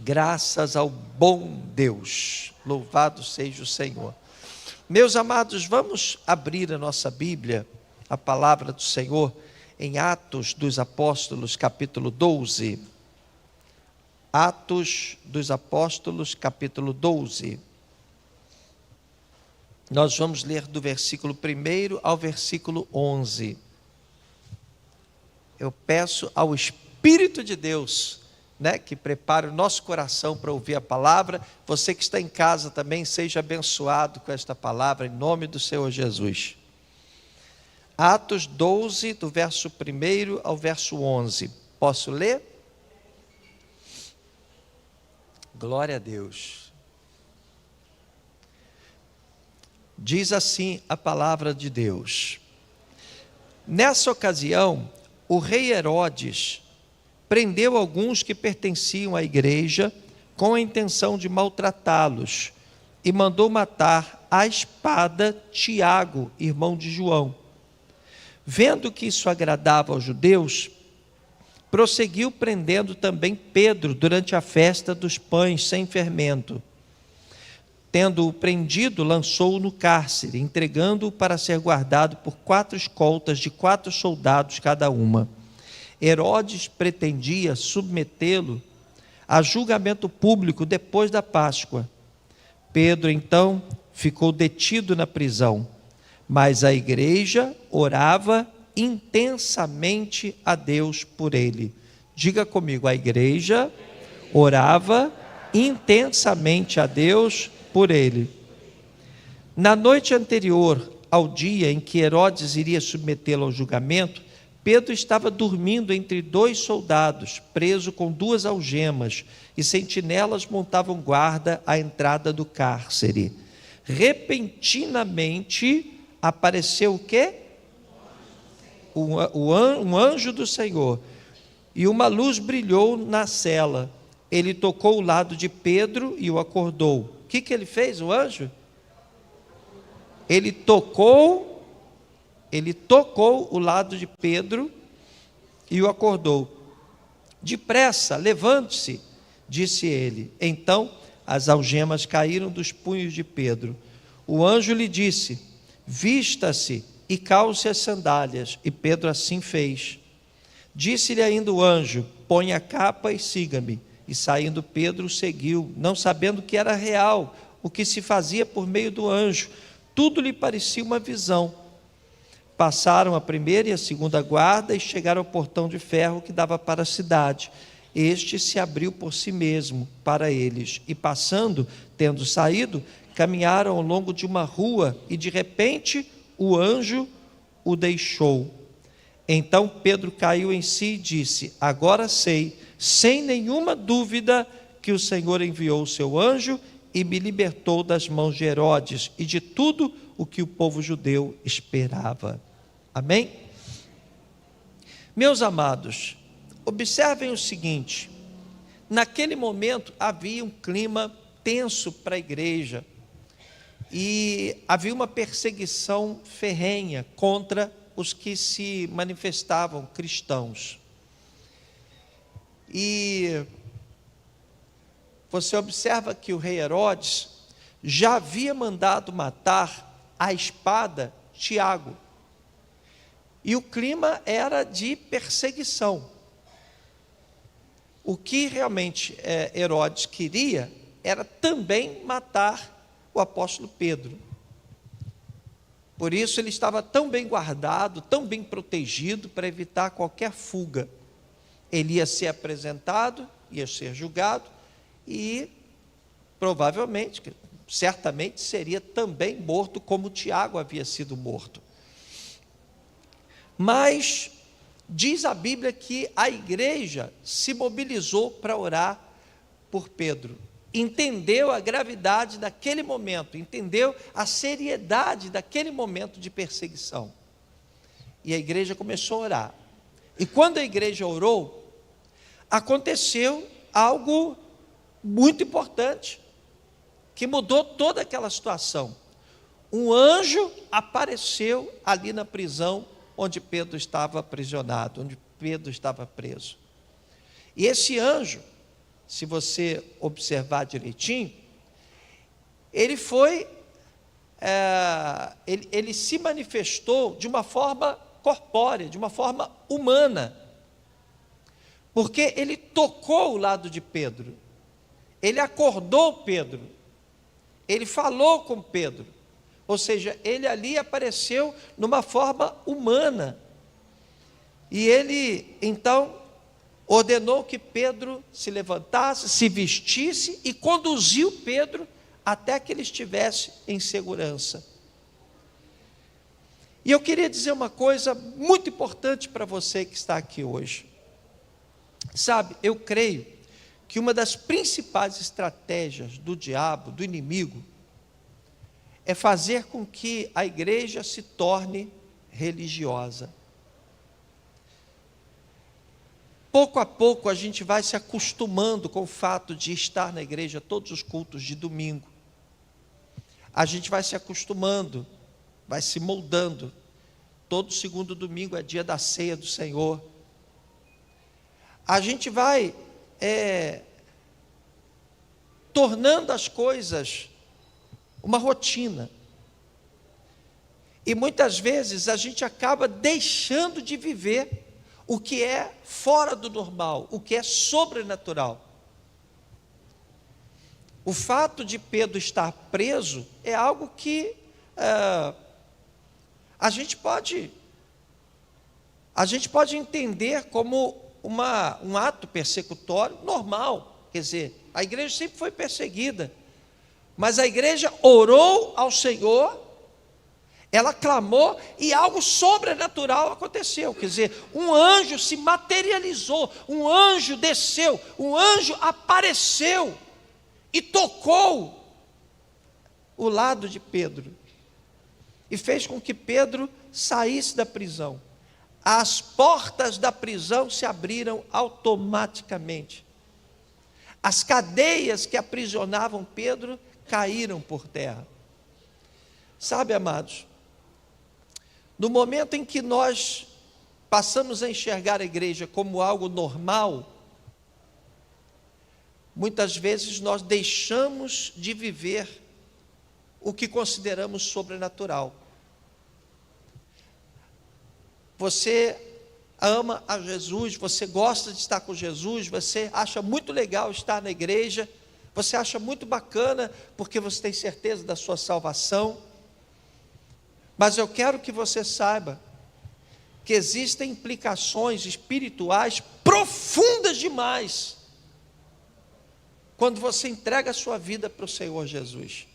Graças ao bom Deus, louvado seja o Senhor. Meus amados, vamos abrir a nossa Bíblia, a palavra do Senhor, em Atos dos Apóstolos, capítulo 12. Atos dos Apóstolos, capítulo 12. Nós vamos ler do versículo 1 ao versículo 11. Eu peço ao Espírito de Deus, que prepare o nosso coração para ouvir a palavra. Você que está em casa também, seja abençoado com esta palavra, em nome do Senhor Jesus. Atos 12, do verso 1 ao verso 11. Posso ler? Glória a Deus. Diz assim a palavra de Deus. Nessa ocasião, o rei Herodes prendeu alguns que pertenciam à igreja com a intenção de maltratá-los e mandou matar à espada Tiago, irmão de João. Vendo que isso agradava aos judeus, prosseguiu prendendo também Pedro durante a festa dos pães sem fermento. Tendo-o prendido, lançou-o no cárcere, entregando-o para ser guardado por 4 escoltas de 4 soldados cada uma. Herodes pretendia submetê-lo a julgamento público depois da Páscoa. Pedro, então, ficou detido na prisão, mas a igreja orava intensamente a Deus por ele. Diga comigo, a igreja orava intensamente a Deus por ele. Na noite anterior ao dia em que Herodes iria submetê-lo ao julgamento, Pedro estava dormindo entre 2 soldados, preso com 2 algemas, e sentinelas montavam guarda à entrada do cárcere. Repentinamente apareceu o quê? Um anjo do Senhor, e uma luz brilhou na cela. Ele tocou o lado de Pedro e o acordou. O que ele fez, o anjo? Ele tocou o lado de Pedro e o acordou. Depressa, levante-se, disse ele. Então as algemas caíram dos punhos de Pedro. O anjo lhe disse: vista-se e calce as sandálias. E Pedro assim fez. Disse-lhe ainda o anjo: põe a capa e siga-me. E saindo Pedro o seguiu, não sabendo que era real o que se fazia por meio do anjo. Tudo lhe parecia uma visão. Passaram a primeira e a segunda guarda e chegaram ao portão de ferro que dava para a cidade. Este se abriu por si mesmo para eles, e passando, tendo saído, caminharam ao longo de uma rua, e de repente o anjo o deixou. Então Pedro caiu em si e disse: agora sei, sem nenhuma dúvida, que o Senhor enviou o seu anjo e me libertou das mãos de Herodes e de tudo o que o povo judeu esperava. Amém? Meus amados, observem o seguinte: naquele momento havia um clima tenso para a igreja, e havia uma perseguição ferrenha contra os que se manifestavam cristãos. E você observa que o rei Herodes já havia mandado matar à espada Tiago. E o clima era de perseguição. O que realmente Herodes queria era também matar o apóstolo Pedro. Por isso ele estava tão bem guardado, tão bem protegido, para evitar qualquer fuga. Ele ia ser apresentado, ia ser julgado, e provavelmente, certamente seria também morto, como Tiago havia sido morto. Mas diz a Bíblia que a igreja se mobilizou para orar por Pedro. Entendeu a gravidade daquele momento, entendeu a seriedade daquele momento de perseguição. E a igreja começou a orar. E quando a igreja orou, aconteceu algo muito importante, que mudou toda aquela situação. Um anjo apareceu ali na prisão onde Pedro estava aprisionado, onde Pedro estava preso. E esse anjo se você observar direitinho, ele foi, ele se manifestou de uma forma corpórea, de uma forma humana, porque ele tocou o lado de Pedro, ele acordou Pedro, ele falou com Pedro, ou seja, ele ali apareceu numa forma humana, e ele então ordenou que Pedro se levantasse, se vestisse e conduziu Pedro até que ele estivesse em segurança. E eu queria dizer uma coisa muito importante para você que está aqui hoje. Sabe, eu creio que uma das principais estratégias do diabo, do inimigo, é fazer com que a igreja se torne religiosa. Pouco a pouco a gente vai se acostumando com o fato de estar na igreja todos os cultos de domingo. A gente vai se acostumando, vai se moldando. Todo segundo domingo é dia da ceia do Senhor. A gente vai tornando as coisas uma rotina. E muitas vezes a gente acaba deixando de viver o que é fora do normal, o que é sobrenatural. O fato de Pedro estar preso é algo que a gente pode entender como um ato persecutório normal. Quer dizer, a igreja sempre foi perseguida, mas a igreja orou ao Senhor, ela clamou e algo sobrenatural aconteceu. Quer dizer, um anjo se materializou, um anjo desceu, um anjo apareceu e tocou o lado de Pedro e fez com que Pedro saísse da prisão. As portas da prisão se abriram automaticamente. As cadeias que aprisionavam Pedro caíram por terra. Sabe, amados, no momento em que nós passamos a enxergar a igreja como algo normal, muitas vezes nós deixamos de viver o que consideramos sobrenatural. Você ama a Jesus, você gosta de estar com Jesus, você acha muito legal estar na igreja, você acha muito bacana porque você tem certeza da sua salvação. Mas eu quero que você saiba que existem implicações espirituais profundas demais quando você entrega a sua vida para o Senhor Jesus.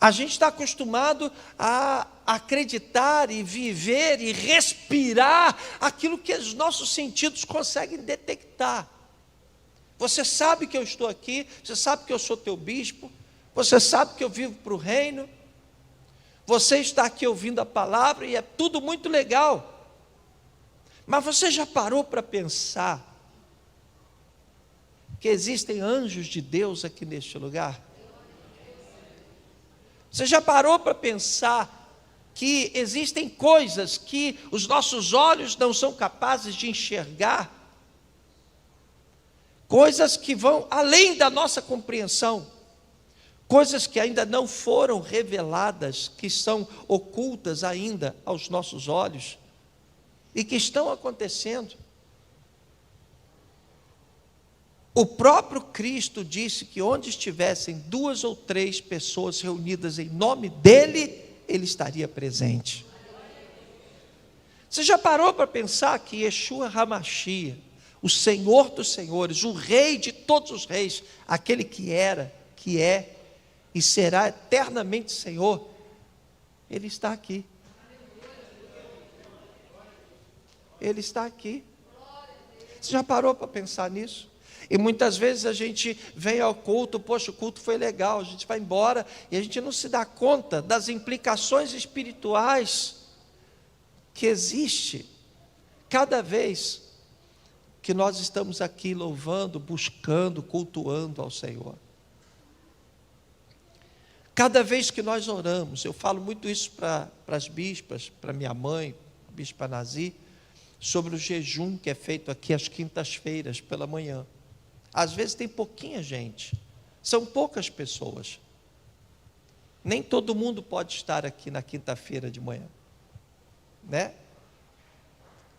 A gente está acostumado a acreditar e viver e respirar aquilo que os nossos sentidos conseguem detectar. Você sabe que eu estou aqui, você sabe que eu sou teu bispo, você sabe que eu vivo para o reino, você está aqui ouvindo a palavra e é tudo muito legal. Mas você já parou para pensar que existem anjos de Deus aqui neste lugar? Você já parou para pensar que existem coisas que os nossos olhos não são capazes de enxergar? Coisas que vão além da nossa compreensão, coisas que ainda não foram reveladas, que são ocultas ainda aos nossos olhos e que estão acontecendo. O próprio Cristo disse que onde estivessem 2 ou 3 pessoas reunidas em nome dele, ele estaria presente. Você já parou para pensar que Yeshua HaMashiach, o Senhor dos senhores, o Rei de todos os reis, aquele que era, que é e será eternamente Senhor, ele está aqui. Ele está aqui. Você já parou para pensar nisso? E muitas vezes a gente vem ao culto, poxa, o culto foi legal, a gente vai embora e a gente não se dá conta das implicações espirituais que existe cada vez que nós estamos aqui louvando, buscando, cultuando ao Senhor. Cada vez que nós oramos, eu falo muito isso para as bispas, para minha mãe, a bispa Nazi, sobre o jejum que é feito aqui às quintas-feiras pela manhã. Às vezes tem pouquinha gente, são poucas pessoas. Nem todo mundo pode estar aqui na quinta-feira de manhã, né?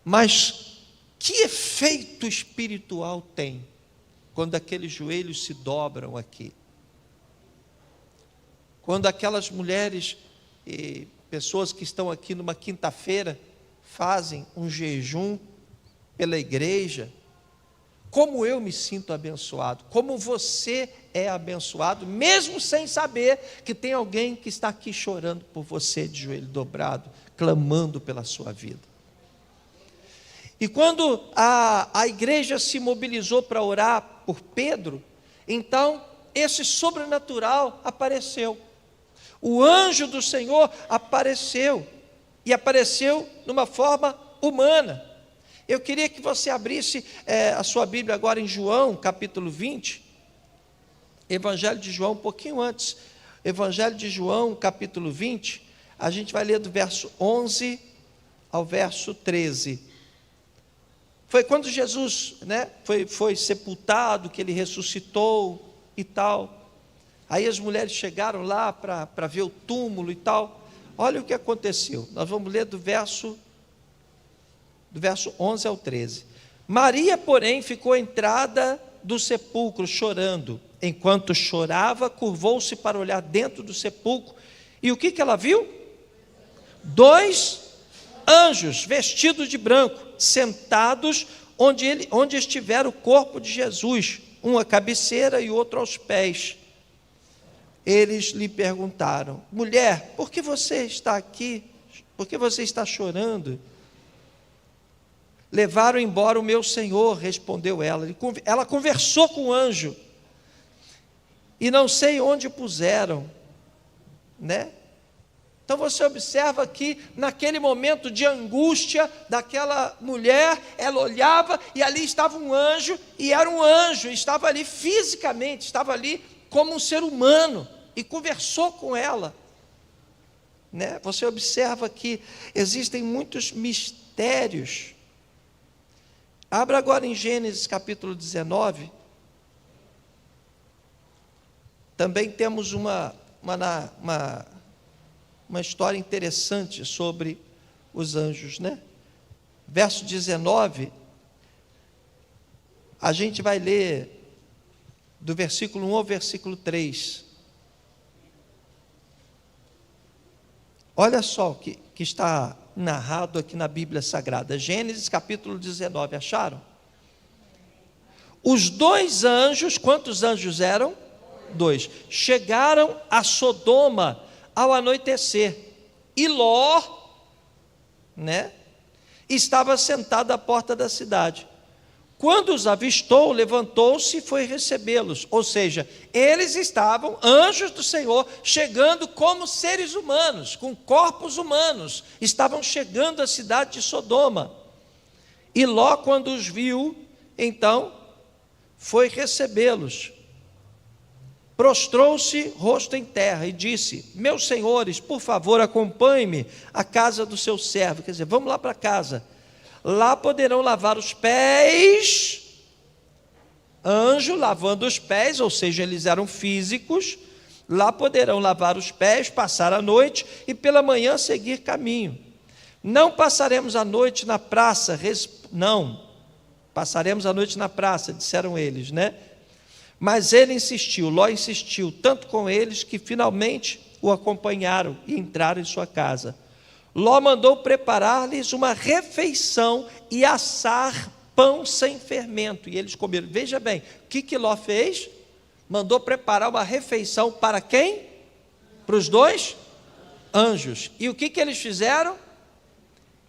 Mas que efeito espiritual tem quando aqueles joelhos se dobram aqui? Quando aquelas mulheres e pessoas que estão aqui numa quinta-feira fazem um jejum pela igreja, como eu me sinto abençoado, como você é abençoado, mesmo sem saber que tem alguém que está aqui chorando por você de joelho dobrado, clamando pela sua vida. E quando a igreja se mobilizou para orar por Pedro, então esse sobrenatural apareceu. O anjo do Senhor apareceu, e apareceu numa forma humana. Eu queria que você abrisse a sua Bíblia agora em João, capítulo 20, Evangelho de João, um pouquinho antes, Evangelho de João, capítulo 20, a gente vai ler do verso 11 ao verso 13. Foi quando Jesus, né, foi sepultado, que ele ressuscitou e tal. Aí as mulheres chegaram lá para ver o túmulo e tal. Olha o que aconteceu. Nós vamos ler do verso 11 ao 13. Maria, porém, ficou à entrada do sepulcro, chorando. Enquanto chorava, curvou-se para olhar dentro do sepulcro. E o que ela viu? 2 anjos, vestidos de branco, sentados onde estivera o corpo de Jesus, um à cabeceira e outro aos pés. Eles lhe perguntaram: mulher, por que você está aqui? Por que você está chorando? Levaram embora o meu Senhor, respondeu ela. Ela conversou com o anjo, e não sei onde o puseram, né? Então você observa que naquele momento de angústia daquela mulher, ela olhava e ali estava um anjo, e era um anjo, estava ali fisicamente, estava ali como um ser humano, e conversou com ela, né? Você observa que existem muitos mistérios. Abra agora em Gênesis capítulo 19. Também temos uma história interessante sobre os anjos, né? Verso 19, a gente vai ler do versículo 1 ao versículo 3. Olha só o que está narrado aqui na Bíblia Sagrada. Gênesis capítulo 19, acharam? Os 2 anjos, quantos anjos eram? 2. Chegaram a Sodoma ao anoitecer, e Ló, né, estava sentado à porta da cidade. Quando os avistou, levantou-se e foi recebê-los. Ou seja, eles estavam, anjos do Senhor, chegando como seres humanos, com corpos humanos, estavam chegando à cidade de Sodoma. E Ló, quando os viu, então, foi recebê-los. Prostrou-se, rosto em terra, e disse: meus senhores, por favor, acompanhe-me à casa do seu servo. Quer dizer, vamos lá para casa. Lá poderão lavar os pés. Anjo lavando os pés, ou seja, eles eram físicos. Lá poderão lavar os pés, passar a noite e pela manhã seguir caminho. Não passaremos a noite na praça. Não, passaremos a noite na praça, disseram eles, né? Mas ele insistiu, Ló insistiu, tanto com eles que finalmente o acompanharam e entraram em sua casa. Ló mandou preparar-lhes uma refeição e assar pão sem fermento, e eles comeram. Veja bem, o que Ló fez? Mandou preparar uma refeição para quem? Para os 2 anjos. E o que eles fizeram?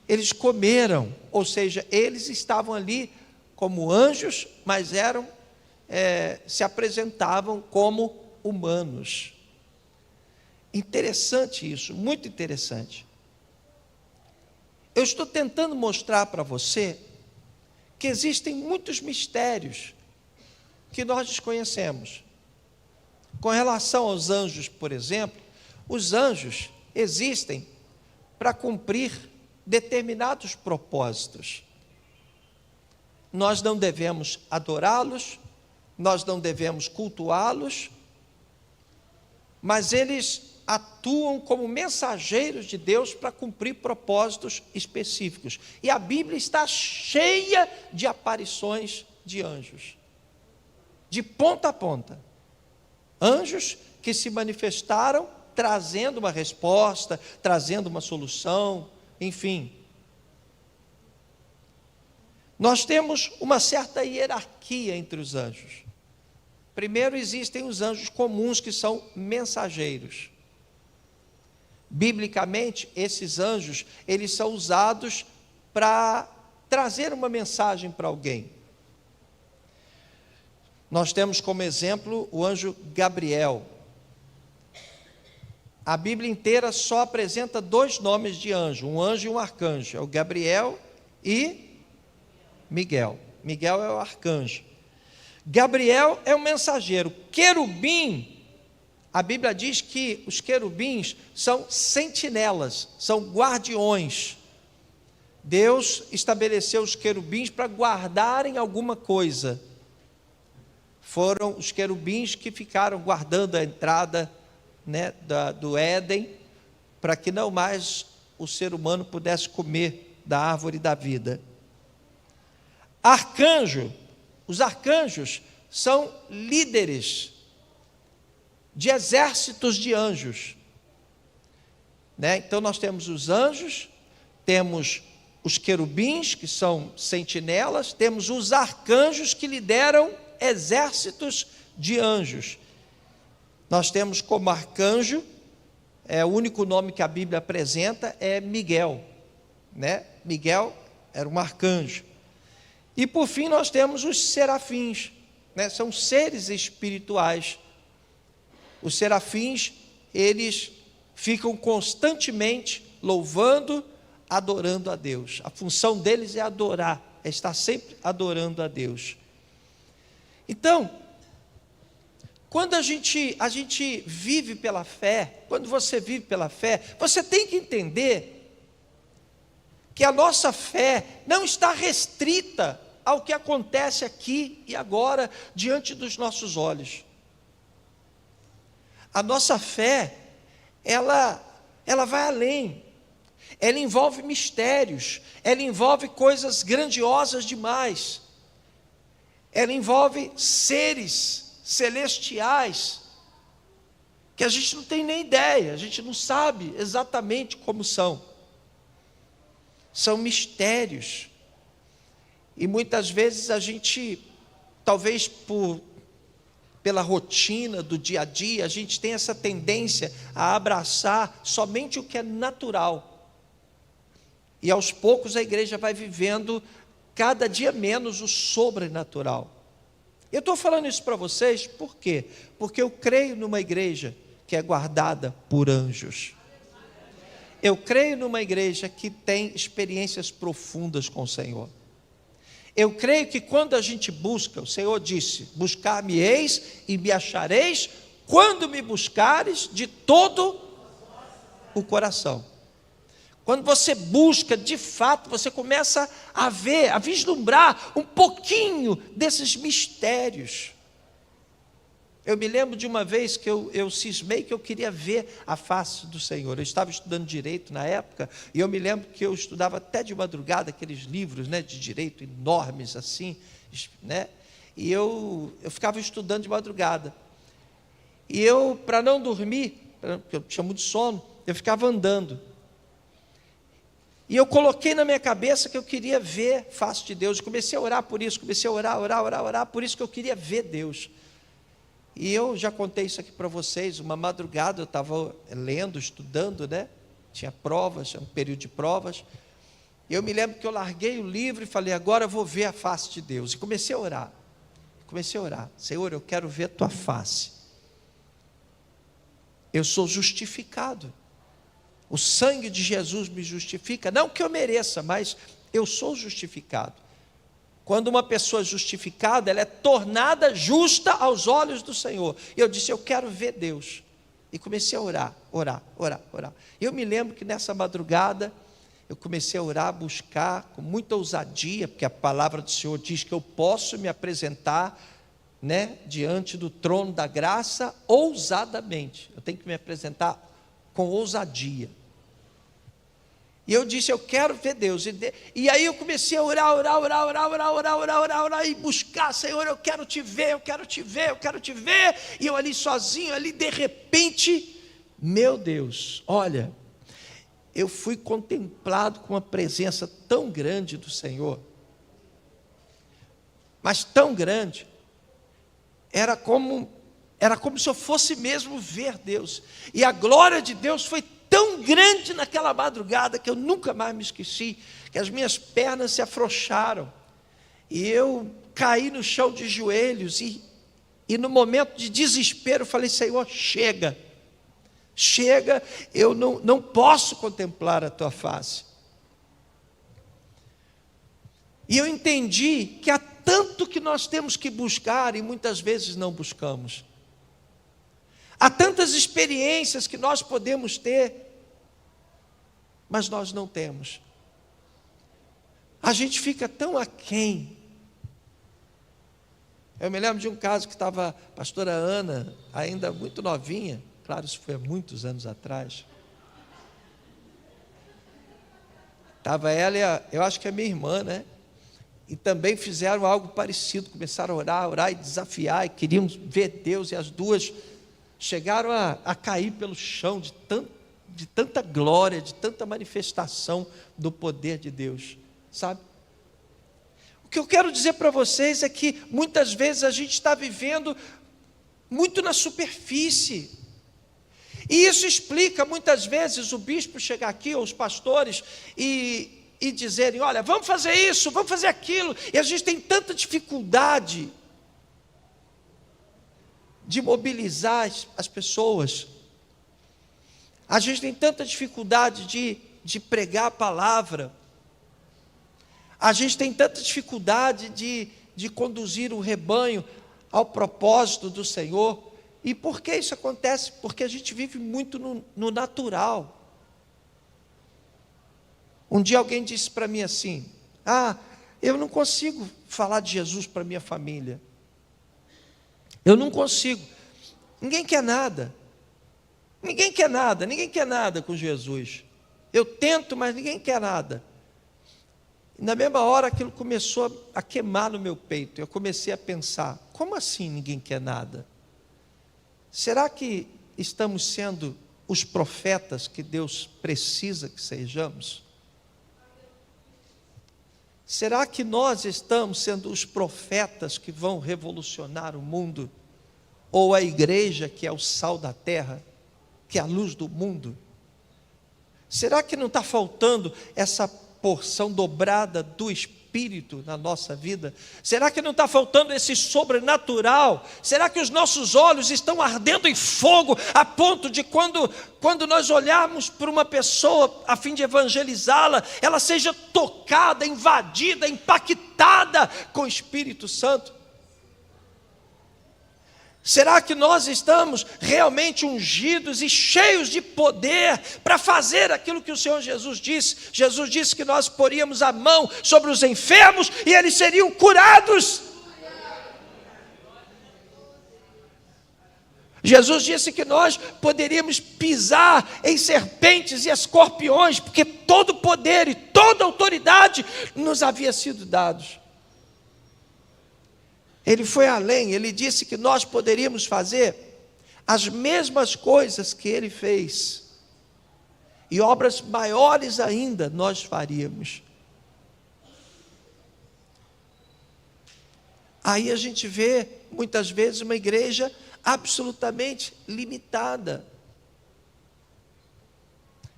Eles comeram, ou seja, eles estavam ali como anjos, mas se apresentavam como humanos. Interessante isso, muito interessante. Eu estou tentando mostrar para você que existem muitos mistérios que nós desconhecemos. Com relação aos anjos, por exemplo, os anjos existem para cumprir determinados propósitos. nós não devemos adorá-los, nós não devemos cultuá-los, mas eles atuam como mensageiros de Deus para cumprir propósitos específicos. E a Bíblia está cheia de aparições de anjos, de ponta a ponta. Anjos que se manifestaram trazendo uma resposta, trazendo uma solução, enfim. Nós temos uma certa hierarquia entre os anjos. Primeiro existem os anjos comuns, que são mensageiros. Biblicamente, esses anjos, eles são usados para trazer uma mensagem para alguém. Nós temos como exemplo o anjo Gabriel. A Bíblia inteira só apresenta 2 nomes de anjo, um anjo e um arcanjo, é o Gabriel e Miguel. Miguel é o arcanjo. Gabriel é o mensageiro. Querubim, a Bíblia diz que os querubins são sentinelas, são guardiões. Deus estabeleceu os querubins para guardarem alguma coisa. Foram os querubins que ficaram guardando a entrada, né, do Éden, para que não mais o ser humano pudesse comer da árvore da vida. Arcanjo, os arcanjos são líderes de exércitos de anjos, né? Então nós temos os anjos, temos os querubins, que são sentinelas, temos os arcanjos, que lideram exércitos de anjos. Nós temos como arcanjo, o único nome que a Bíblia apresenta é Miguel, né? Miguel era um arcanjo. E por fim nós temos os serafins, né? São seres espirituais. Os serafins, eles ficam constantemente louvando, adorando a Deus. A função deles é adorar, é estar sempre adorando a Deus. Então, quando a gente vive pela fé, quando você vive pela fé, você tem que entender que a nossa fé não está restrita ao que acontece aqui e agora, diante dos nossos olhos. A nossa fé, ela vai além, ela envolve mistérios, ela envolve coisas grandiosas demais, ela envolve seres celestiais, que a gente não tem nem ideia, a gente não sabe exatamente como são mistérios, e muitas vezes a gente, talvez pela rotina do dia a dia, a gente tem essa tendência a abraçar somente o que é natural, e aos poucos a igreja vai vivendo cada dia menos o sobrenatural. Eu estou falando isso para vocês, por quê? Porque eu creio numa igreja que é guardada por anjos. Eu creio numa igreja que tem experiências profundas com o Senhor. Eu creio que quando a gente busca, o Senhor disse: buscar-me-eis e me achareis, quando me buscares de todo o coração. Quando você busca, de fato, você começa a ver, a vislumbrar um pouquinho desses mistérios. Eu me lembro de uma vez que eu cismei que eu queria ver a face do Senhor. Eu estava estudando direito na época, e eu me lembro que eu estudava até de madrugada aqueles livros, né, de direito enormes assim, né? E eu ficava estudando de madrugada. E eu, para não dormir, porque eu tinha muito sono, eu ficava andando. E eu coloquei na minha cabeça que eu queria ver a face de Deus. Comecei a orar por isso, comecei a orar, por isso que eu queria ver Deus. E eu já contei isso aqui para vocês. Uma madrugada eu estava lendo, estudando, né? Tinha provas, um período de provas. E eu me lembro que eu larguei o livro e falei: agora eu vou ver a face de Deus. E comecei a orar. Senhor, eu quero ver a tua face. Eu sou justificado. O sangue de Jesus me justifica. Não que eu mereça, mas eu sou justificado. Quando uma pessoa é justificada, ela é tornada justa aos olhos do Senhor. E eu disse: eu quero ver Deus. E comecei a orar. E eu me lembro que nessa madrugada, eu comecei a orar, a buscar com muita ousadia, porque a palavra do Senhor diz que eu posso me apresentar, né, diante do trono da graça ousadamente. Eu tenho que me apresentar com ousadia. E eu disse, eu quero ver Deus. E aí eu comecei a orar, e buscar, Senhor, eu quero te ver, eu quero te ver, eu quero te ver. E eu ali sozinho, ali de repente, meu Deus, olha, eu fui contemplado com uma presença tão grande do Senhor, mas tão grande, era como se eu fosse mesmo ver Deus. E a glória de Deus foi tão grande naquela madrugada, que eu nunca mais me esqueci, que as minhas pernas se afrouxaram, e eu caí no chão de joelhos, e no momento de desespero, eu falei, Senhor, chega, eu não posso contemplar a tua face. E eu entendi que há tanto que nós temos que buscar, e muitas vezes não buscamos. Há tantas experiências que nós podemos ter, mas nós não temos. A gente fica tão aquém. Eu me lembro de um caso que estava a pastora Ana, ainda muito novinha, claro, isso foi há muitos anos atrás. Estava ela e eu acho que a minha irmã, né? E também fizeram algo parecido, começaram a orar e desafiar, e queriam ver Deus, e as duas chegaram a cair pelo chão de tanta glória, de tanta manifestação do poder de Deus, sabe? O que eu quero dizer para vocês é que muitas vezes a gente está vivendo muito na superfície, e isso explica muitas vezes o bispo chegar aqui, ou os pastores, e dizerem, olha, vamos fazer isso, vamos fazer aquilo, e a gente tem tanta dificuldade de mobilizar as pessoas, a gente tem tanta dificuldade de pregar a palavra, a gente tem tanta dificuldade de conduzir o rebanho ao propósito do Senhor. E por que isso acontece? Porque a gente vive muito no natural. Um dia alguém disse para mim assim, eu não consigo falar de Jesus para minha família, eu não consigo, ninguém quer nada com Jesus, eu tento, mas ninguém quer nada. E na mesma hora aquilo começou a queimar no meu peito, eu comecei a pensar, como assim ninguém quer nada? Será que estamos sendo os profetas que Deus precisa que sejamos? Será que nós estamos sendo os profetas que vão revolucionar o mundo? Ou a igreja que é o sal da terra, que é a luz do mundo? Será que não está faltando essa porção dobrada do Espírito na nossa vida? Será que não está faltando esse sobrenatural? Será que os nossos olhos estão ardendo em fogo, a ponto de quando nós olharmos para uma pessoa a fim de evangelizá-la, ela seja tocada, invadida, impactada com o Espírito Santo? Será que nós estamos realmente ungidos e cheios de poder para fazer aquilo que o Senhor Jesus disse? Jesus disse que nós poríamos a mão sobre os enfermos e eles seriam curados. Jesus disse que nós poderíamos pisar em serpentes e escorpiões, porque todo poder e toda autoridade nos havia sido dados. Ele foi além, ele disse que nós poderíamos fazer as mesmas coisas que ele fez, e obras maiores ainda nós faríamos. Aí a gente vê, muitas vezes, uma igreja absolutamente limitada,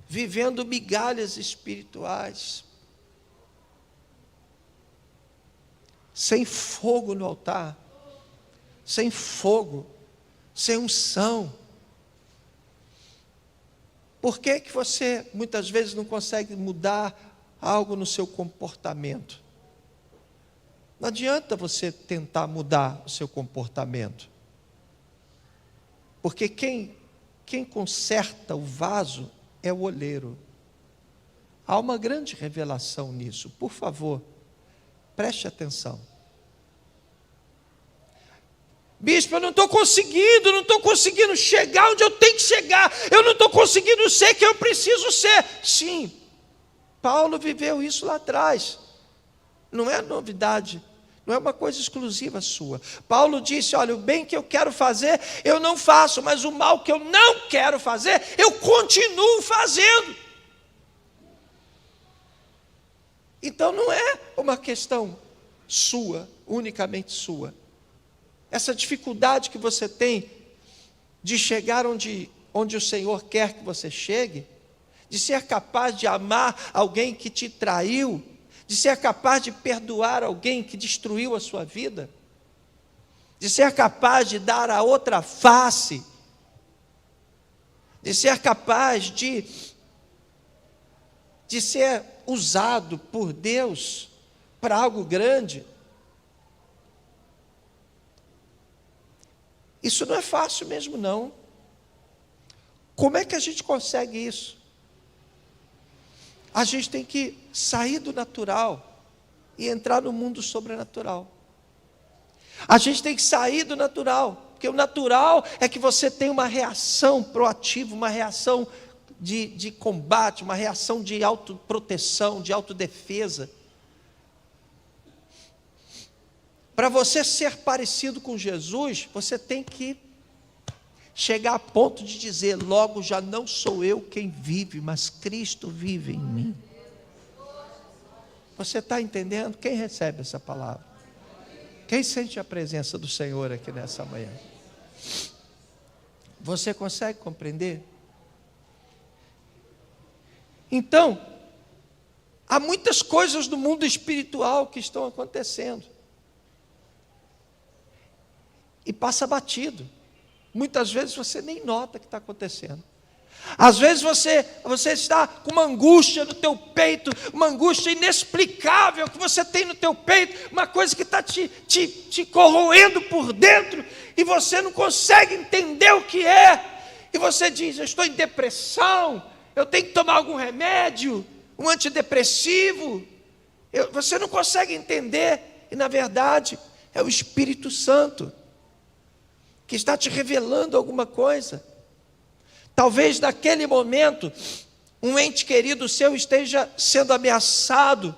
vivendo migalhas espirituais, sem fogo no altar, sem fogo, sem unção. Por que você muitas vezes não consegue mudar algo no seu comportamento? Não adianta você tentar mudar o seu comportamento, porque quem conserta o vaso é o oleiro. Há uma grande revelação nisso. Por favor, preste atenção. Bispo, eu não estou conseguindo chegar onde eu tenho que chegar. Eu não estou conseguindo ser quem eu preciso ser. Sim, Paulo viveu isso lá atrás. Não é novidade. Não é uma coisa exclusiva sua. Paulo disse, olha, o bem que eu quero fazer, eu não faço, mas o mal que eu não quero fazer, eu continuo fazendo. Então não é uma questão sua, unicamente sua. Essa dificuldade que você tem de chegar onde o Senhor quer que você chegue, de ser capaz de amar alguém que te traiu, de ser capaz de perdoar alguém que destruiu a sua vida, de ser capaz de dar a outra face, de ser capaz de ser usado por Deus para algo grande. Isso não é fácil mesmo, não. Como é que a gente consegue isso? A gente tem que sair do natural e entrar no mundo sobrenatural. A gente tem que sair do natural, porque o natural é que você tem uma reação proativa, uma reação de combate, uma reação de autoproteção, de autodefesa. Para você ser parecido com Jesus, você tem que chegar a ponto de dizer, logo já não sou eu quem vive, mas Cristo vive em mim. Você está entendendo? Quem recebe essa palavra? Quem sente a presença do Senhor aqui nessa manhã? Você consegue compreender? Então, há muitas coisas no mundo espiritual que estão acontecendo. E passa batido. Muitas vezes você nem nota que está acontecendo. Às vezes você está com uma angústia no teu peito, uma angústia inexplicável que você tem no teu peito, uma coisa que está te corroendo por dentro, e você não consegue entender o que é, e você diz, eu estou em depressão, eu tenho que tomar algum remédio, um antidepressivo, você não consegue entender, e na verdade é o Espírito Santo que está te revelando alguma coisa. Talvez naquele momento um ente querido seu esteja sendo ameaçado,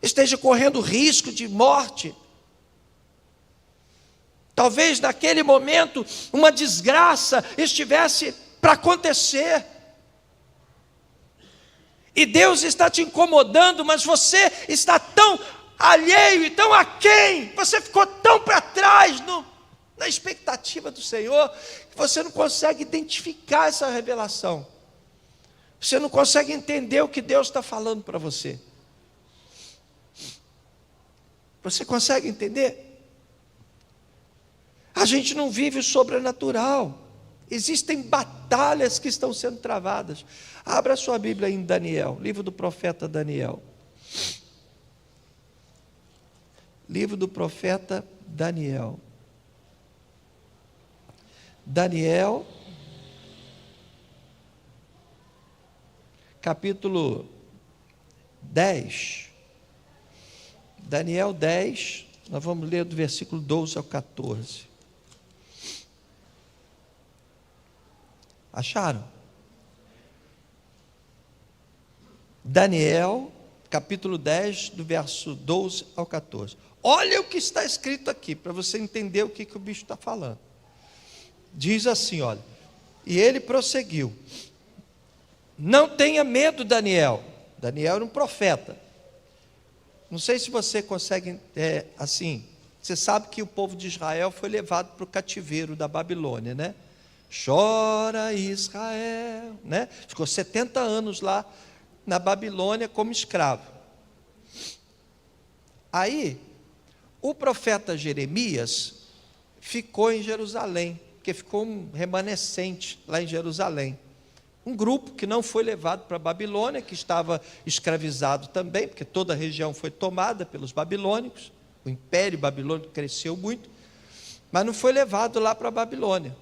esteja correndo risco de morte. Talvez naquele momento uma desgraça estivesse para acontecer. E Deus está te incomodando, mas você está tão alheio e tão aquém, você ficou tão para trás na expectativa do Senhor, que você não consegue identificar essa revelação. Você não consegue entender o que Deus está falando para você. Você consegue entender? A gente não vive o sobrenatural. Existem batalhas que estão sendo travadas. Abra sua Bíblia em Daniel, livro do profeta Daniel. Livro do profeta Daniel. Daniel, capítulo 10. Daniel 10, nós vamos ler do versículo 12 ao 14. Acharam? Daniel, capítulo 10, do verso 12 ao 14. Olha o que está escrito aqui, para você entender o que o bicho está falando. Diz assim, olha, e ele prosseguiu, não tenha medo, Daniel. Daniel era um profeta. Não sei se você consegue, assim, você sabe que o povo de Israel foi levado para o cativeiro da Babilônia, né? Chora Israel, né? Ficou 70 anos lá na Babilônia como escravo. Aí, o profeta Jeremias ficou em Jerusalém, porque ficou um remanescente lá em Jerusalém. Um grupo que não foi levado para a Babilônia, que estava escravizado também, porque toda a região foi tomada pelos babilônicos, o império babilônico cresceu muito, mas não foi levado lá para a Babilônia.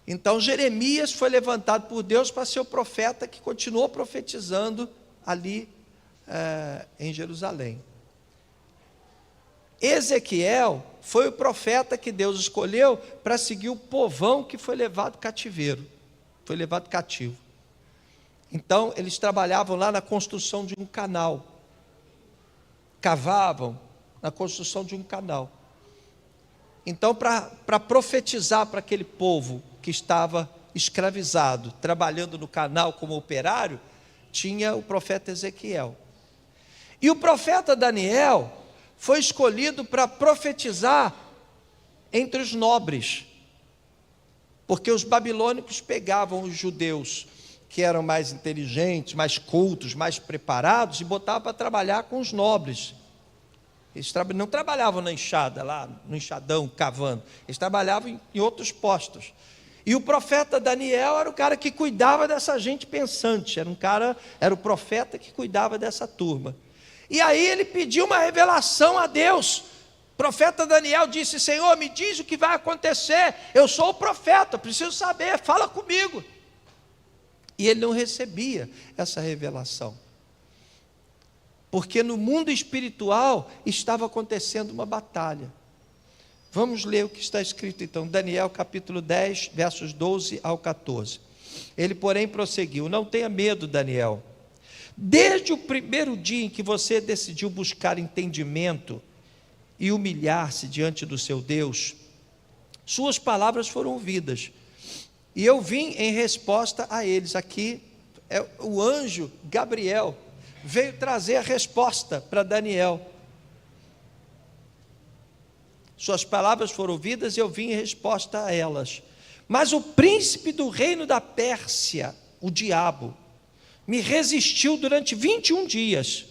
Então Jeremias foi levantado por Deus para ser o profeta que continuou profetizando ali em Jerusalém. Ezequiel foi o profeta que Deus escolheu para seguir o povão que foi levado cativeiro, foi levado cativo. Então eles trabalhavam lá na construção de um canal, cavavam na construção de um canal. Então, para profetizar para aquele povo que estava escravizado, trabalhando no canal como operário, tinha o profeta Ezequiel. E o profeta Daniel foi escolhido para profetizar entre os nobres, porque os babilônicos pegavam os judeus que eram mais inteligentes, mais cultos, mais preparados, e botavam para trabalhar com os nobres. Eles não trabalhavam na enxada, lá no enxadão, cavando. Eles trabalhavam em outros postos. E o profeta Daniel era o cara que cuidava dessa gente pensante. Era o profeta que cuidava dessa turma. E aí ele pediu uma revelação a Deus. O profeta Daniel disse: Senhor, me diz o que vai acontecer. Eu sou o profeta, preciso saber, fala comigo. E ele não recebia essa revelação, porque no mundo espiritual estava acontecendo uma batalha. Vamos ler o que está escrito então, Daniel capítulo 10, versos 12 ao 14. Ele, porém, prosseguiu: não tenha medo, Daniel. Desde o primeiro dia em que você decidiu buscar entendimento e humilhar-se diante do seu Deus, suas palavras foram ouvidas, e eu vim em resposta a eles. Aqui é o anjo Gabriel, veio trazer a resposta para Daniel. Suas palavras foram ouvidas e eu vim em resposta a elas. Mas o príncipe do reino da Pérsia, o diabo, me resistiu durante 21 dias.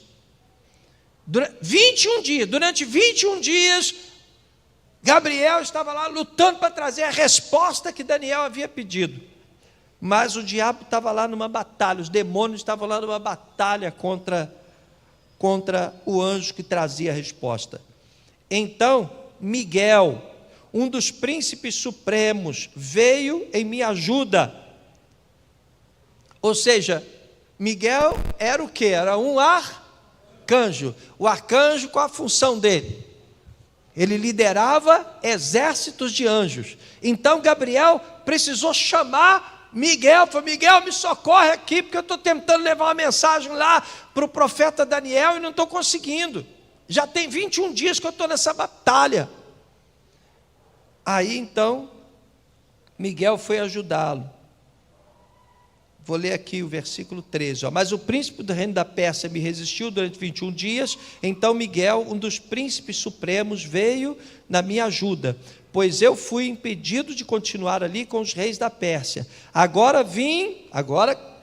Durante 21 dias, Gabriel estava lá lutando para trazer a resposta que Daniel havia pedido. Mas o diabo estava lá numa batalha, os demônios estavam lá numa batalha contra o anjo que trazia a resposta. Então Miguel, um dos príncipes supremos, veio em minha ajuda. Ou seja, Miguel era o quê? Era um arcanjo. O arcanjo, qual a função dele? Ele liderava exércitos de anjos. Então Gabriel precisou chamar Miguel, falou: Miguel, me socorre aqui, porque eu estou tentando levar uma mensagem lá para o profeta Daniel e não estou conseguindo. Já tem 21 dias que eu estou nessa batalha. Aí então Miguel foi ajudá-lo. Vou ler aqui o versículo 13. Mas o príncipe do reino da Pérsia me resistiu durante 21 dias. Então Miguel, um dos príncipes supremos, veio na minha ajuda, pois eu fui impedido de continuar ali com os reis da Pérsia. Agora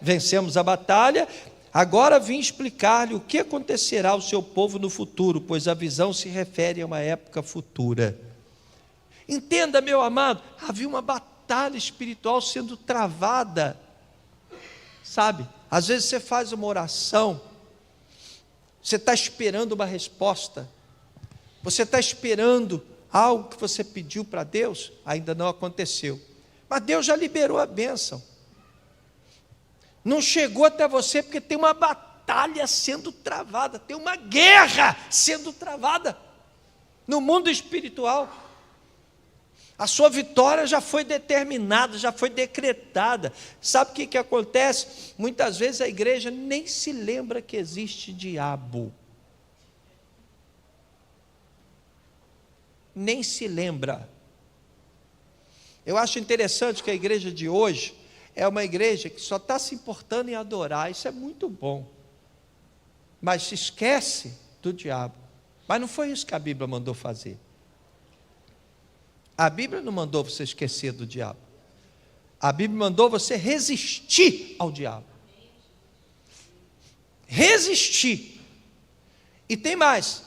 vencemos a batalha. Agora vim explicar-lhe o que acontecerá ao seu povo no futuro, pois a visão se refere a uma época futura. Entenda, meu amado, havia uma batalha espiritual sendo travada. Sabe, às vezes você faz uma oração, você está esperando uma resposta, você está esperando algo que você pediu para Deus, ainda não aconteceu, mas Deus já liberou a bênção, não chegou até você porque tem uma batalha sendo travada, tem uma guerra sendo travada no mundo espiritual. A sua vitória já foi determinada, já foi decretada. Sabe o que acontece? Muitas vezes a igreja nem se lembra que existe diabo. Nem se lembra. Eu acho interessante que a igreja de hoje é uma igreja que só está se importando em adorar. Isso é muito bom. Mas se esquece do diabo. Mas não foi isso que a Bíblia mandou fazer. A Bíblia não mandou você esquecer do diabo. A Bíblia mandou você resistir ao diabo. Resistir. E tem mais.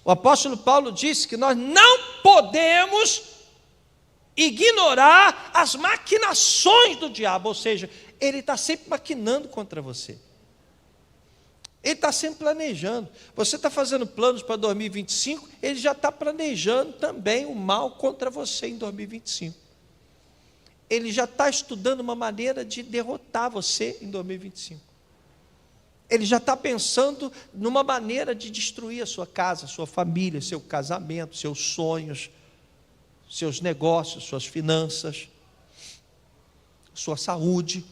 O apóstolo Paulo disse que nós não podemos ignorar as maquinações do diabo. Ou seja, ele está sempre maquinando contra você. Ele está sempre planejando. Você está fazendo planos para 2025, ele já está planejando também o mal contra você em 2025. ele já está estudando uma maneira de derrotar você em 2025. Ele já está pensando numa maneira de destruir a sua casa, a sua família, seu casamento, seus sonhos, seus negócios, suas finanças, sua saúde.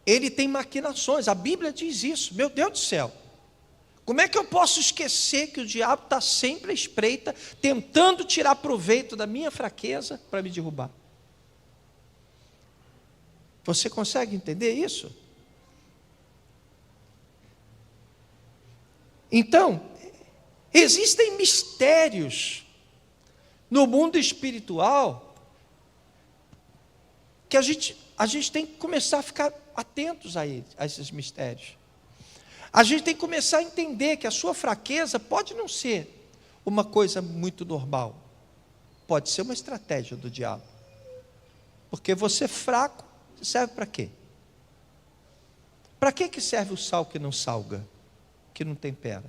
Ele tem maquinações, a Bíblia diz isso. Meu Deus do céu, como é que eu posso esquecer que o diabo está sempre à espreita, tentando tirar proveito da minha fraqueza para me derrubar? Você consegue entender isso? Então, existem mistérios no mundo espiritual que a gente tem que começar a ficar atentos a esses mistérios. A gente tem que começar a entender que a sua fraqueza pode não ser uma coisa muito normal, pode ser uma estratégia do diabo. Porque você fraco serve para quê? Para que serve o sal que não salga, que não tempera?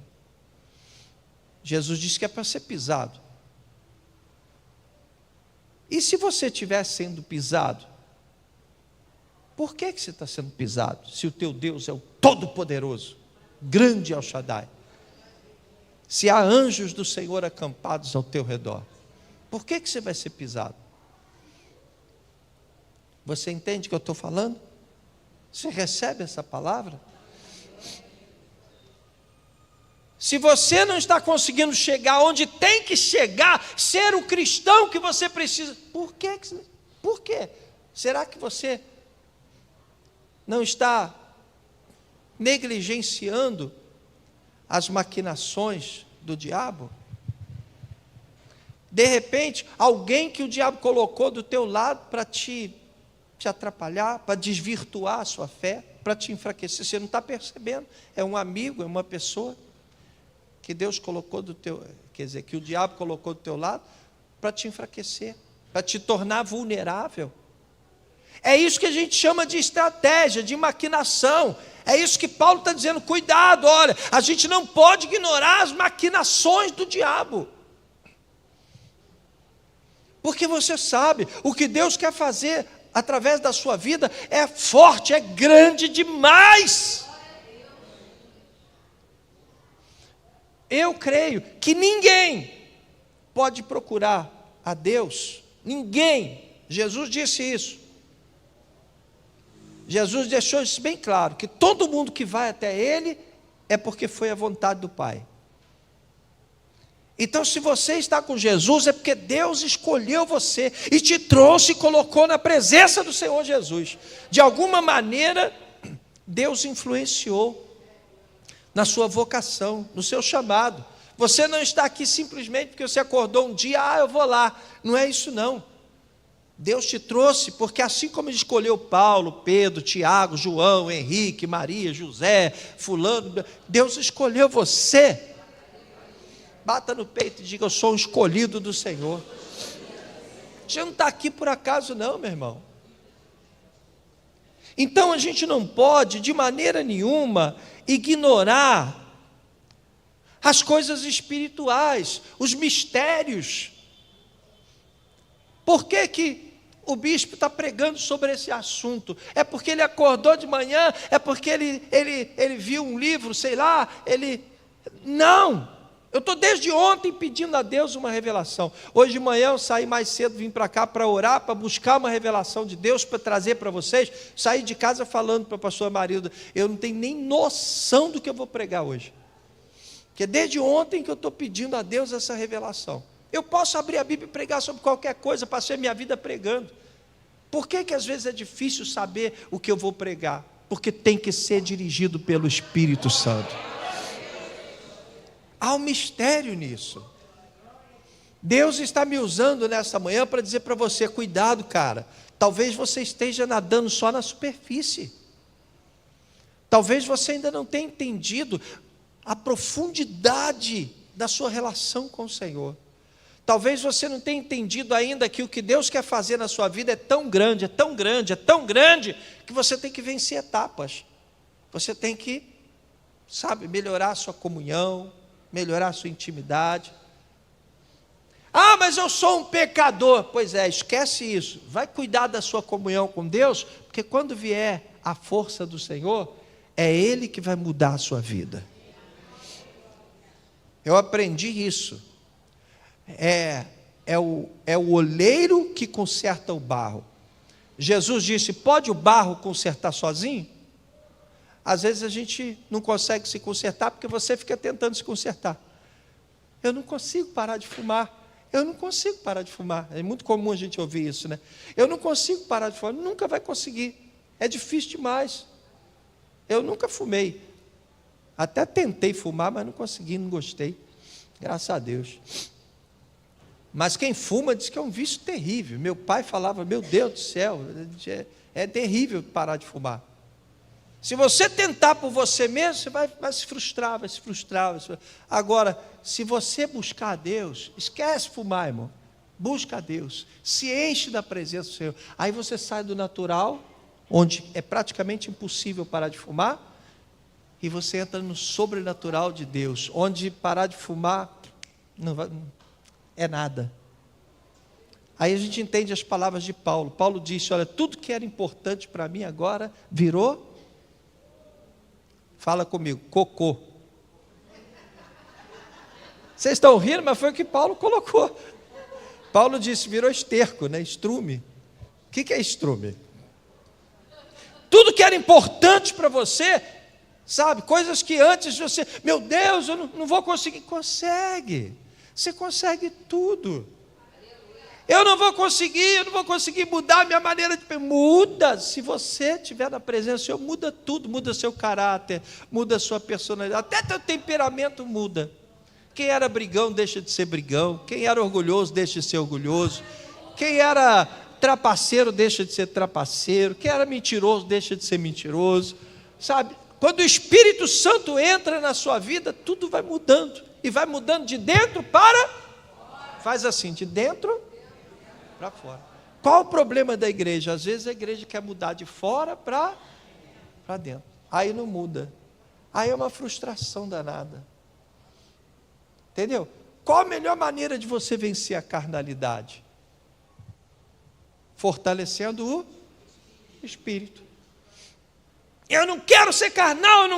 Jesus disse que é para ser pisado. E se você estiver sendo pisado, por que você está sendo pisado? Se o teu Deus é o Todo-Poderoso, grande El Shaddai, se há anjos do Senhor acampados ao teu redor, por que você vai ser pisado? Você entende o que eu estou falando? Você recebe essa palavra? Se você não está conseguindo chegar onde tem que chegar, ser o cristão que você precisa, por quê? Por quê? Será que você não está negligenciando as maquinações do diabo? De repente, alguém que o diabo colocou do teu lado para te atrapalhar, para desvirtuar a sua fé, para te enfraquecer, você não está percebendo. É um amigo, é uma pessoa que Deus colocou que o diabo colocou do teu lado para te enfraquecer, para te tornar vulnerável. É isso que a gente chama de estratégia, de maquinação. É isso que Paulo está dizendo, cuidado, olha, a gente não pode ignorar as maquinações do diabo. Porque você sabe, o que Deus quer fazer através da sua vida é forte, é grande demais. Eu creio que ninguém pode procurar a Deus, ninguém. Jesus disse isso. Jesus deixou isso bem claro, que todo mundo que vai até Ele é porque foi a vontade do Pai. Então, se você está com Jesus, é porque Deus escolheu você e te trouxe e colocou na presença do Senhor Jesus. De alguma maneira, Deus influenciou na sua vocação, no seu chamado. Você não está aqui simplesmente porque você acordou um dia, eu vou lá. Não é isso não. Deus te trouxe porque assim como Ele escolheu Paulo, Pedro, Tiago, João, Henrique, Maria, José, fulano, Deus escolheu você. Bata no peito e diga, eu sou um escolhido do Senhor. Você não está aqui por acaso não, meu irmão. Então a gente não pode de maneira nenhuma ignorar as coisas espirituais, os mistérios. Por que o bispo está pregando sobre esse assunto? É porque ele acordou de manhã? É porque ele viu um livro, sei lá, Não! Eu estou desde ontem pedindo a Deus uma revelação. Hoje de manhã eu saí mais cedo, vim para cá para orar, para buscar uma revelação de Deus, para trazer para vocês. Saí de casa falando para a pastora Marilda, eu não tenho nem noção do que eu vou pregar hoje. Porque desde ontem que eu estou pedindo a Deus essa revelação. Eu posso abrir a Bíblia e pregar sobre qualquer coisa, passei minha vida pregando. Por que às vezes é difícil saber o que eu vou pregar? Porque tem que ser dirigido pelo Espírito Santo. Há um mistério nisso. Deus está me usando nessa manhã para dizer para você, cuidado, cara. Talvez você esteja nadando só na superfície. Talvez você ainda não tenha entendido a profundidade da sua relação com o Senhor. Talvez você não tenha entendido ainda que o que Deus quer fazer na sua vida é tão grande, é tão grande, é tão grande, que você tem que vencer etapas. Você tem que, melhorar a sua comunhão, melhorar a sua intimidade. mas eu sou um pecador. Pois é, esquece isso. Vai cuidar da sua comunhão com Deus, porque quando vier a força do Senhor, é Ele que vai mudar a sua vida. Eu aprendi isso. É o oleiro que conserta o barro. Jesus disse: pode o barro consertar sozinho? Às vezes a gente não consegue se consertar porque você fica tentando se consertar. Eu não consigo parar de fumar. Eu não consigo parar de fumar. É muito comum a gente ouvir isso, né? Eu não consigo parar de fumar. Nunca vai conseguir. É difícil demais. Eu nunca fumei. Até tentei fumar, mas não consegui, não gostei. Graças a Deus. Mas quem fuma diz que é um vício terrível. Meu pai falava: meu Deus do céu, é terrível parar de fumar. Se você tentar por você mesmo, você vai se frustrar, vai se frustrar. Agora, se você buscar a Deus, esquece fumar, irmão. Busca a Deus, se enche da presença do Senhor. Aí você sai do natural, onde é praticamente impossível parar de fumar, e você entra no sobrenatural de Deus, onde parar de fumar não é nada. Aí a gente entende as palavras de Paulo. Paulo disse: olha, tudo que era importante para mim agora virou, fala comigo, cocô. Vocês estão rindo, mas foi o que Paulo colocou. Paulo disse: virou esterco, né? Estrume. O que é estrume? Tudo que era importante para você, sabe, coisas que antes você, meu Deus, eu não vou conseguir. Consegue, você consegue tudo. Eu não vou conseguir mudar a minha maneira de pensar. Muda, se você estiver na presença do Senhor, muda tudo, muda seu caráter, muda sua personalidade, até teu temperamento muda. Quem era brigão deixa de ser brigão, quem era orgulhoso deixa de ser orgulhoso, quem era trapaceiro deixa de ser trapaceiro, quem era mentiroso deixa de ser mentiroso, sabe? Quando o Espírito Santo entra na sua vida, tudo vai mudando, e vai mudando de dentro para, faz assim, de dentro para fora. Qual o problema da igreja? Às vezes a igreja quer mudar de fora para dentro, aí não muda, aí é uma frustração danada, entendeu? Qual a melhor maneira de você vencer a carnalidade? Fortalecendo o Espírito. Eu não quero ser carnal,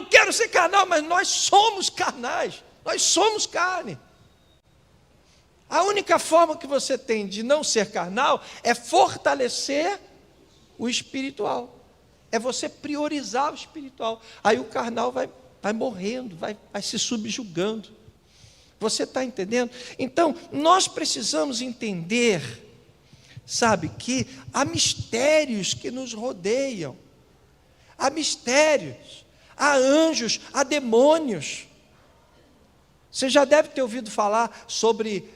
mas nós somos carnais, nós somos carne. A única forma que você tem de não ser carnal é fortalecer o espiritual, é você priorizar o espiritual. Aí o carnal vai morrendo, vai se subjugando. Você está entendendo? Então, nós precisamos entender, sabe, que há mistérios que nos rodeiam, há mistérios, há anjos, há demônios. Você já deve ter ouvido falar sobre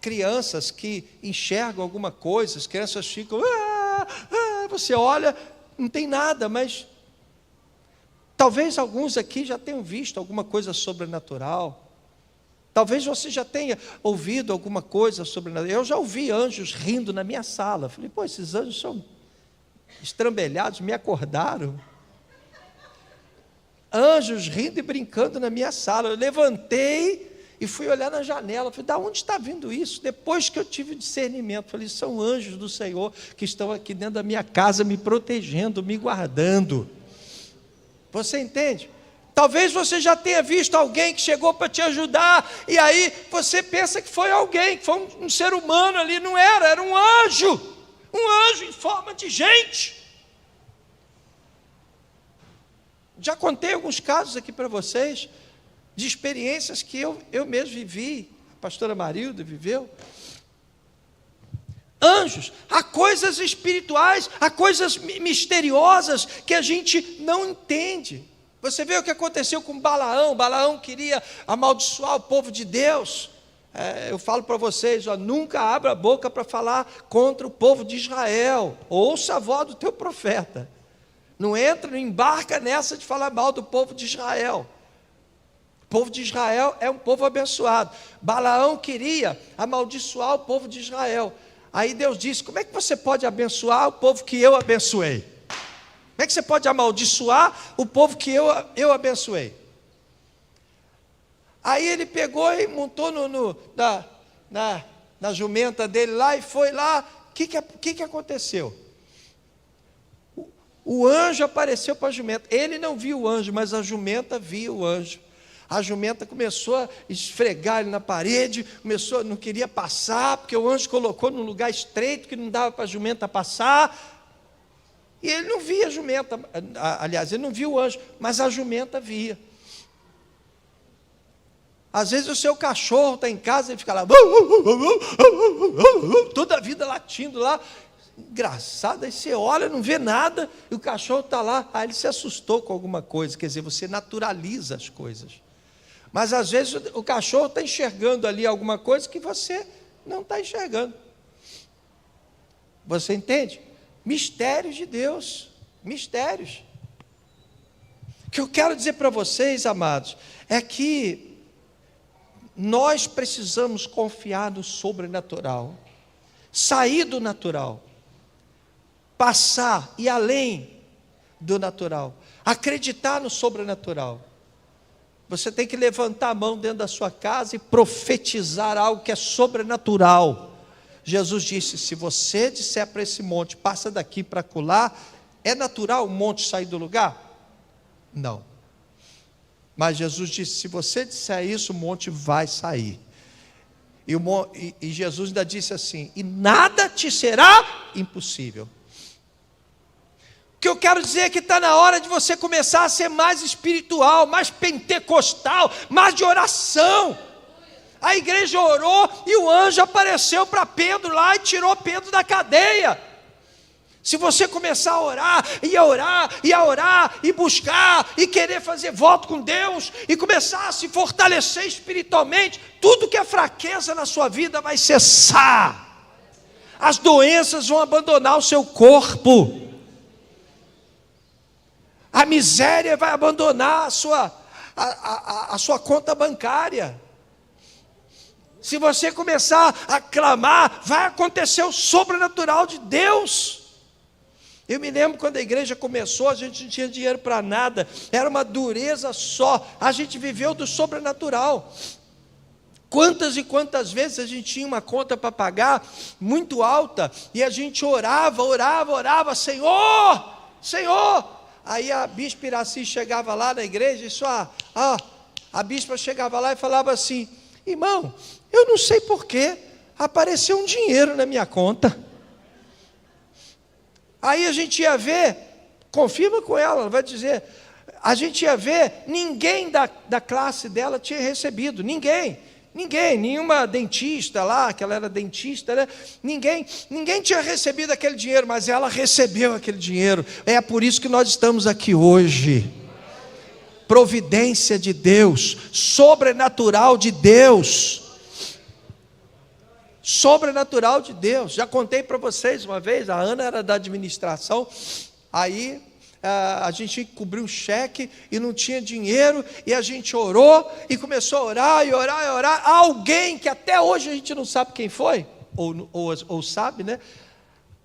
crianças que enxergam alguma coisa, as crianças ficam, você olha, não tem nada, mas talvez alguns aqui já tenham visto alguma coisa sobrenatural, talvez você já tenha ouvido alguma coisa sobrenatural. Eu já ouvi anjos rindo na minha sala, falei, pô, esses anjos são estrambelhados, me acordaram. Anjos rindo e brincando na minha sala. Eu levantei e fui olhar na janela. Falei, da onde está vindo isso? Depois que eu tive discernimento, falei, são anjos do Senhor que estão aqui dentro da minha casa, me protegendo, me guardando. Você entende? Talvez você já tenha visto alguém que chegou para te ajudar, e aí você pensa que foi alguém, que foi um ser humano ali. Não era, era um anjo em forma de gente. Já contei alguns casos aqui para vocês, de experiências que eu mesmo vivi, a pastora Marilda viveu. Anjos, há coisas espirituais, há coisas misteriosas que a gente não entende. Você vê o que aconteceu com Balaão. Balaão queria amaldiçoar o povo de Deus. Eu falo para vocês, nunca abra a boca para falar contra o povo de Israel. Ouça a voz do teu profeta. Não entra, não embarca nessa de falar mal do povo de Israel. O povo de Israel é um povo abençoado. Balaão queria amaldiçoar o povo de Israel. Aí Deus disse, como é que você pode abençoar o povo que eu abençoei? Como é que você pode amaldiçoar o povo que eu abençoei? Aí ele pegou e montou na jumenta dele lá e foi lá. O que aconteceu? O anjo apareceu para a jumenta. Ele não viu o anjo, mas a jumenta via o anjo. A jumenta começou a esfregar ele na parede, não queria passar, porque o anjo colocou num lugar estreito que não dava para a jumenta passar. E ele não via a jumenta, aliás, ele não viu o anjo, mas a jumenta via. Às vezes o seu cachorro está em casa e fica lá, toda a vida latindo lá. Engraçado, aí você olha, não vê nada, e o cachorro está lá, aí ele se assustou com alguma coisa. Quer dizer, você naturaliza as coisas. Mas às vezes o cachorro está enxergando ali alguma coisa que você não está enxergando. Você entende? Mistérios de Deus, mistérios. O que eu quero dizer para vocês, amados, é que nós precisamos confiar no sobrenatural, sair do natural, passar e além do natural, acreditar no sobrenatural. Você tem que levantar a mão dentro da sua casa e profetizar algo que é sobrenatural. Jesus disse, se você disser para esse monte, passa daqui para acolá, é natural o monte sair do lugar? Não. Mas Jesus disse, se você disser isso, o monte vai sair. E Jesus ainda disse assim, e nada te será impossível. O que eu quero dizer é que está na hora de você começar a ser mais espiritual, mais pentecostal, mais de oração. A igreja orou e o anjo apareceu para Pedro lá e tirou Pedro da cadeia. Se você começar a orar, e a orar, e a orar, e buscar, e querer fazer voto com Deus, e começar a se fortalecer espiritualmente, tudo que é fraqueza na sua vida vai cessar. As doenças vão abandonar o seu corpo. A miséria vai abandonar a sua conta bancária. Se você começar a clamar, vai acontecer o sobrenatural de Deus. Eu me lembro quando a igreja começou, a gente não tinha dinheiro para nada, era uma dureza só, a gente viveu do sobrenatural. Quantas e quantas vezes a gente tinha uma conta para pagar, muito alta, e a gente orava, Senhor, Senhor. Aí a bispa Iraci chegava lá na igreja, a bispa chegava lá e falava assim, irmão, eu não sei porquê, apareceu um dinheiro na minha conta. Aí a gente ia ver, confirma com ela vai dizer, a gente ia ver, ninguém da classe dela tinha recebido, ninguém, nenhuma dentista lá, que ela era dentista, né? Ninguém tinha recebido aquele dinheiro, mas ela recebeu aquele dinheiro. É por isso que nós estamos aqui hoje. Providência de Deus, sobrenatural de Deus. Sobrenatural de Deus. Já contei para vocês uma vez, a Ana era da administração, aí a gente tinha que cobrir um cheque e não tinha dinheiro, e a gente orou e começou a orar e orar e orar. Alguém que até hoje a gente não sabe quem foi, ou sabe, né?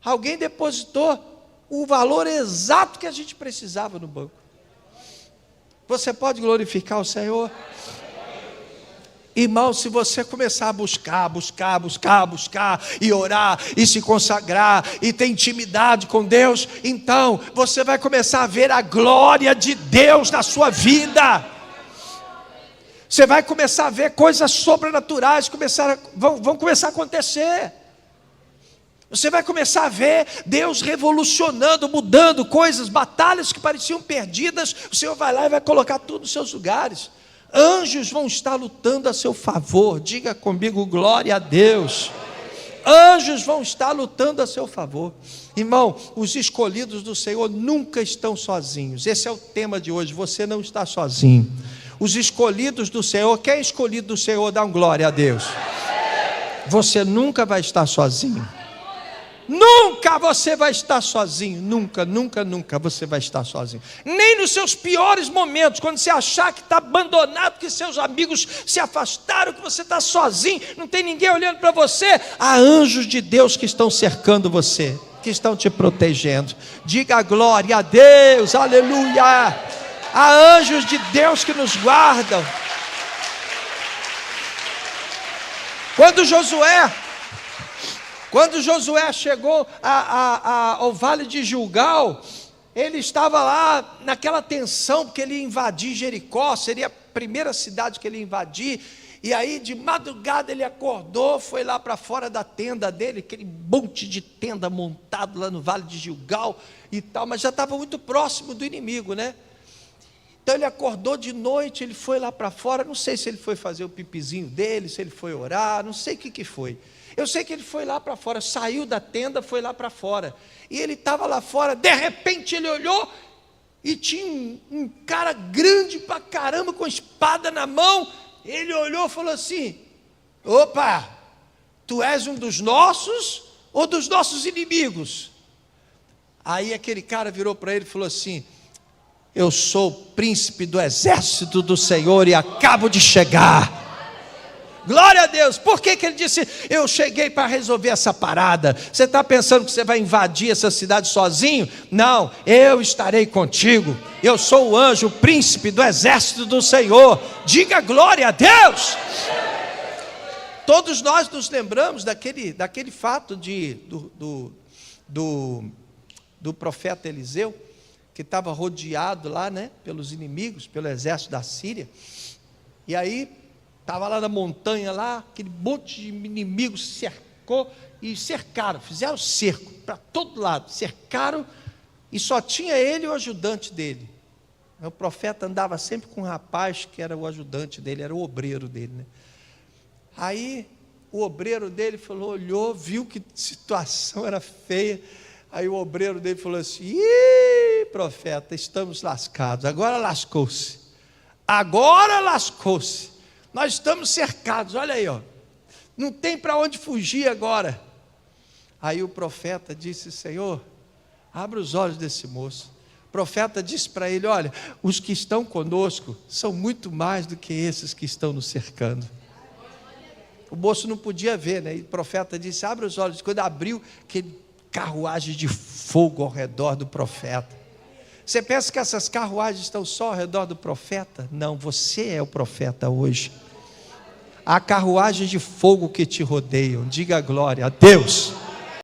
Alguém depositou o valor exato que a gente precisava no banco. Você pode glorificar o Senhor? Irmão, se você começar a buscar, e orar, e se consagrar, e ter intimidade com Deus, então você vai começar a ver a glória de Deus na sua vida. Você vai começar a ver coisas sobrenaturais, vão começar a acontecer. Você vai começar a ver Deus revolucionando, mudando coisas, batalhas que pareciam perdidas, o Senhor vai lá e vai colocar tudo nos seus lugares. Anjos vão estar lutando a seu favor. Diga comigo, glória a Deus. Anjos vão estar lutando a seu favor. Irmão, os escolhidos do Senhor nunca estão sozinhos. Esse é o tema de hoje, você não está sozinho. Os escolhidos do Senhor, quem é escolhido do Senhor, dá um glória a Deus. Você nunca vai estar sozinho. Nunca você vai estar sozinho, nunca você vai estar sozinho, nem nos seus piores momentos, quando você achar que está abandonado, que seus amigos se afastaram, que você está sozinho, não tem ninguém olhando para você, há anjos de Deus que estão cercando você, que estão te protegendo. Diga glória a Deus, aleluia. Há anjos de Deus que nos guardam. Quando Josué Quando Josué chegou ao vale de Gilgal, ele estava lá naquela tensão, porque ele ia invadir Jericó, seria a primeira cidade que ele ia invadir. E aí de madrugada ele acordou, foi lá para fora da tenda dele, aquele monte de tenda montado lá no vale de Gilgal e tal, mas já estava muito próximo do inimigo, né? Então ele acordou de noite, ele foi lá para fora, não sei se ele foi fazer o pipizinho dele, se ele foi orar, não sei o que foi. Eu sei que ele foi lá para fora, saiu da tenda, foi lá para fora. E ele estava lá fora, de repente ele olhou e tinha um cara grande pra caramba, com espada na mão. Ele olhou e falou assim: opa, tu és um dos nossos ou dos nossos inimigos? Aí aquele cara virou para ele e falou assim: eu sou o príncipe do exército do Senhor e acabo de chegar. Glória a Deus. Por que ele disse: eu cheguei para resolver essa parada? Você está pensando que você vai invadir essa cidade sozinho? Não, eu estarei contigo. Eu sou o anjo, o príncipe do exército do Senhor. Diga glória a Deus. Todos nós nos lembramos daquele fato do profeta Eliseu, que estava rodeado lá, né, pelos inimigos, pelo exército da Síria. E aí estava lá na montanha, lá, aquele monte de inimigos cercou e cercaram, fizeram cerco para todo lado, cercaram, e só tinha ele e o ajudante dele. O profeta andava sempre com um rapaz que era o ajudante dele, era o obreiro dele, né? Aí o obreiro dele falou, olhou, viu que situação era feia. Aí o obreiro dele falou assim: ih, profeta, estamos lascados, agora lascou-se, nós estamos cercados, olha aí, ó, não tem para onde fugir agora. Aí o profeta disse: Senhor, abra os olhos desse moço. O profeta disse para ele: olha, os que estão conosco são muito mais do que esses que estão nos cercando. O moço não podia ver, né? E o profeta disse: abra os olhos. Quando abriu, aquele carruagem de fogo ao redor do profeta. Você pensa que essas carruagens estão só ao redor do profeta? Não, você é o profeta hoje. Há carruagens de fogo que te rodeiam. Diga glória a Deus.